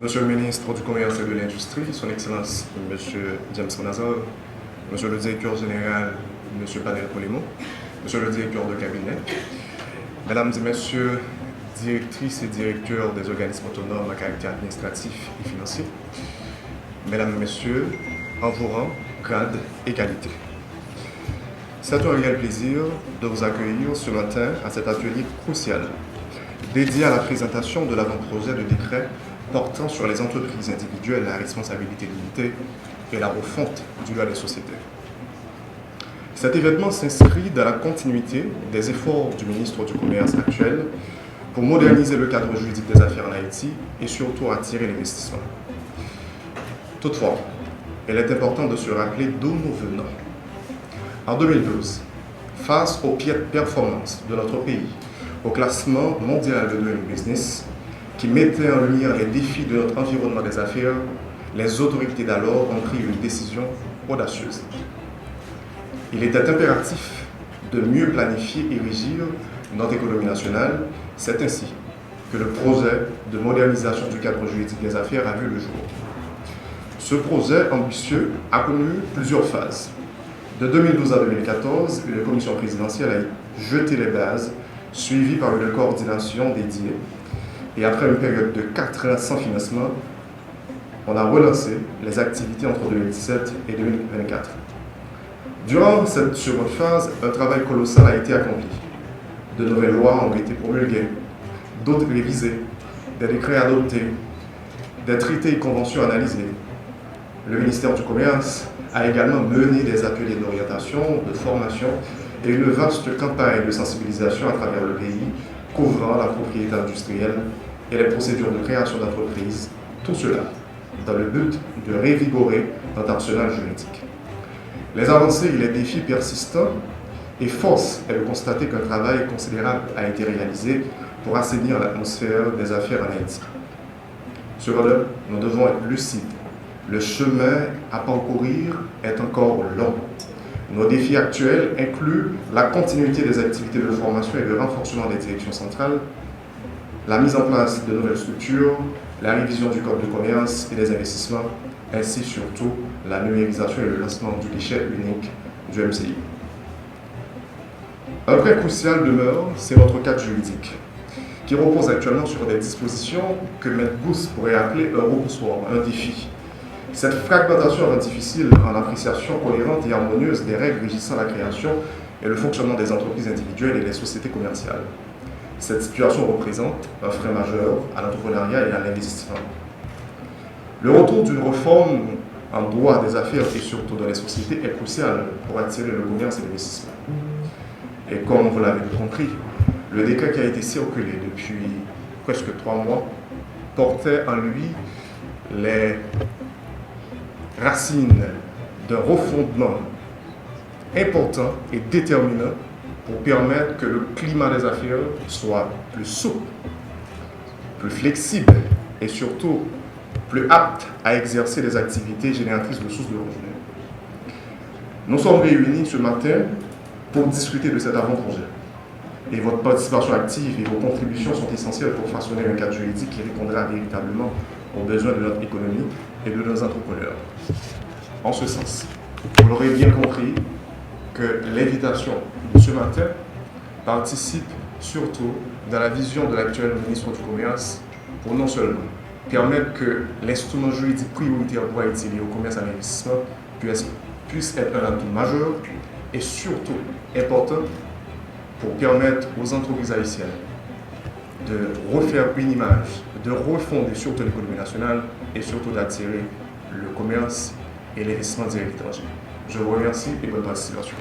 Monsieur le ministre du Commerce et de l'Industrie, Son Excellence Monsieur James Monazov, Monsieur le directeur général Monsieur Panel Polemo, Monsieur le directeur de cabinet, Mesdames et Messieurs, directrices et directeurs des organismes autonomes à caractère administratif et financier, Mesdames et Messieurs, en vos rangs, grades et qualités. C'est un réel plaisir de vous accueillir ce matin à cet atelier crucial dédié à la présentation de l'avant-projet de décret portant sur les entreprises individuelles à responsabilité limitée et la refonte du droit des sociétés. Cet événement s'inscrit dans la continuité des efforts du ministre du Commerce actuel pour moderniser le cadre juridique des affaires en Haïti et surtout attirer l'investissement. Toutefois, il est important de se rappeler d'où nous venons. En 2012, face aux piètres performances de notre pays au classement mondial de Doing Business, qui mettait en lumière les défis de notre environnement des affaires, les autorités d'alors ont pris une décision audacieuse. Il était impératif de mieux planifier et régir notre économie nationale. C'est ainsi que le projet de modernisation du cadre juridique des affaires a vu le jour. Ce projet ambitieux a connu plusieurs phases. De 2012 à 2014, une commission présidentielle a jeté les bases, suivie par une coordination dédiée. Et après une période de 4 ans sans financement, on a relancé les activités entre 2017 et 2024. Durant cette seconde phase, un travail colossal a été accompli. De nouvelles lois ont été promulguées, d'autres révisées, des décrets adoptés, des traités et conventions analysés. Le ministère du Commerce a également mené des ateliers d'orientation, de formation et une vaste campagne de sensibilisation à travers le pays, couvrant la propriété industrielle et les procédures de création d'entreprises, tout cela dans le but de revigorer notre arsenal juridique. Les avancées et les défis persistants, et force est de constater qu'un travail considérable a été réalisé pour assainir l'atmosphère des affaires en Haïti. Cependant, nous devons être lucides. Le chemin à parcourir est encore long. Nos défis actuels incluent la continuité des activités de formation et de renforcement des directions centrales, la mise en place de nouvelles structures, la révision du code de commerce et des investissements, ainsi surtout la numérisation et le lancement du guichet unique du MCI. Un point crucial demeure, c'est notre cadre juridique, qui repose actuellement sur des dispositions que M. Gousse pourrait appeler un repoussoir, un défi. Cette fragmentation rend difficile en appréciation cohérente et harmonieuse des règles régissant la création et le fonctionnement des entreprises individuelles et des sociétés commerciales. Cette situation représente un frein majeur à l'entrepreneuriat et à l'investissement. Le retour d'une réforme en droit des affaires et surtout dans les sociétés est crucial pour attirer le commerce et l'investissement. Et comme vous l'avez compris, le décret qui a été circulé depuis presque 3 mois portait en lui les racines d'un refondement important et déterminant pour permettre que le climat des affaires soit plus souple, plus flexible et surtout plus apte à exercer des activités génératrices de sources de revenus. Nous sommes réunis ce matin pour discuter de cet avant-projet. Et votre participation active et vos contributions sont essentielles pour façonner un cadre juridique qui répondra véritablement aux besoins de notre économie et de nos entrepreneurs. En ce sens, vous l'aurez bien compris que l'invitation de ce matin participe surtout dans la vision de l'actuel ministre du Commerce pour non seulement permettre que l'instrument juridique prioritaire pour Haïti lié au commerce et à l'investissement puisse être un atout majeur et surtout important pour permettre aux entreprises haïtiennes de refaire une image, de refonder surtout l'économie nationale et surtout d'attirer le commerce et l'investissement direct étranger. Je vous remercie et bonne participation.